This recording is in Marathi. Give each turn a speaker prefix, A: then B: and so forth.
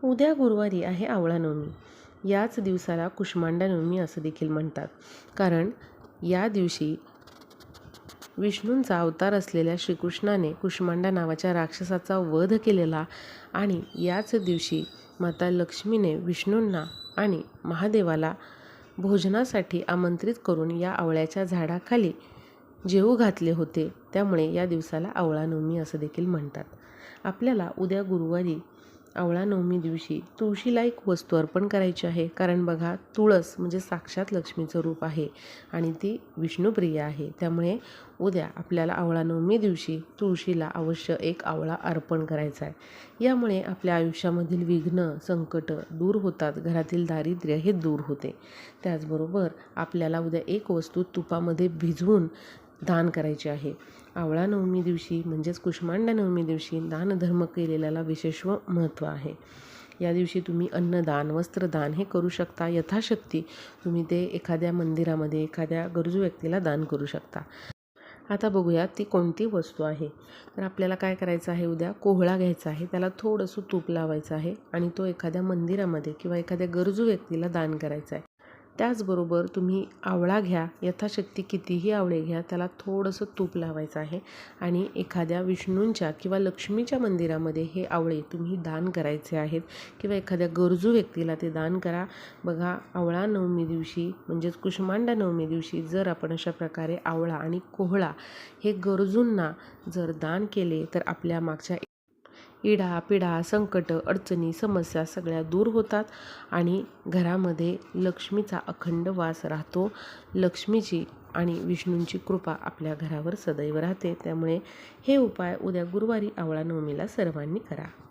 A: उद्या गुरुवारी आहे आवळा नवमी. याच दिवसाला कुष्मांडा नवमी असं देखील म्हणतात. कारण या दिवशी विष्णूंचा अवतार असलेल्या श्रीकृष्णाने कुष्मांडा नावाच्या राक्षसाचा वध केलेला आणि याच दिवशी माता लक्ष्मीने विष्णूंना आणि महादेवाला भोजनासाठी आमंत्रित करून या आवळ्याच्या झाडाखाली जेवू घातले होते. त्यामुळे या दिवसाला आवळा नवमी असं देखील म्हणतात. आपल्याला उद्या गुरुवारी आवळा नवमी दिवशी तुळशीला एक वस्तू अर्पण करायची आहे. कारण बघा, तुळस म्हणजे साक्षात लक्ष्मीचं रूप आहे आणि ती विष्णुप्रिय आहे. त्यामुळे उद्या आपल्याला आवळा नवमी दिवशी तुळशीला अवश्य एक आवळा अर्पण करायचा आहे. यामुळे आपल्या आयुष्यामधील विघ्न, संकट दूर होतात, घरातील दारिद्र्य हे दूर होते. त्याचबरोबर आपल्याला उद्या एक वस्तू तुपामध्ये भिजवून दान करायचे आहे. आवळा नवमी दिवशी म्हणजेच कुष्मांडा नवमी दिवशी दानधर्म केलेल्याला विशेष महत्त्व आहे. या दिवशी तुम्ही अन्नदान, वस्त्रदान हे करू शकता. यथाशक्ती तुम्ही ते एखाद्या मंदिरामध्ये एखाद्या गरजू व्यक्तीला दान करू शकता. आता बघूया ती कोणती वस्तू आहे. तर आपल्याला काय करायचं आहे, उद्या कोहळा घ्यायचा आहे, त्याला थोडंसं तूप लावायचं आहे आणि तो एखाद्या मंदिरामध्ये किंवा एखाद्या गरजू व्यक्तीला दान करायचा आहे. त्याचबरोबर तुम्ही आवळा घ्या, यथाशक्ती कितीही आवळे घ्या, त्याला थोडंसं तूप लावायचं आहे आणि एखाद्या विष्णूंच्या किंवा लक्ष्मीच्या मंदिरामध्ये हे आवळे तुम्ही दान करायचे आहेत किंवा एखाद्या गरजू व्यक्तीला ते दान करा. बघा, आवळा नवमी दिवशी म्हणजेच कुष्मांडा नवमी दिवशी जर आपण अशा प्रकारे आवळा आणि कोहळा हे गरजूंना जर दान केले तर आपल्या मागच्या इडा पिडा, संकट, अडचणी, समस्या सगळ्या दूर होतात आणि घरामध्ये लक्ष्मीचा अखंड वास राहतो. लक्ष्मीची आणि विष्णूंची कृपा आपल्या घरावर सदैव राहते. त्यामुळे हे उपाय उद्या गुरुवारी आवळा नवमीला सर्वांनी करा.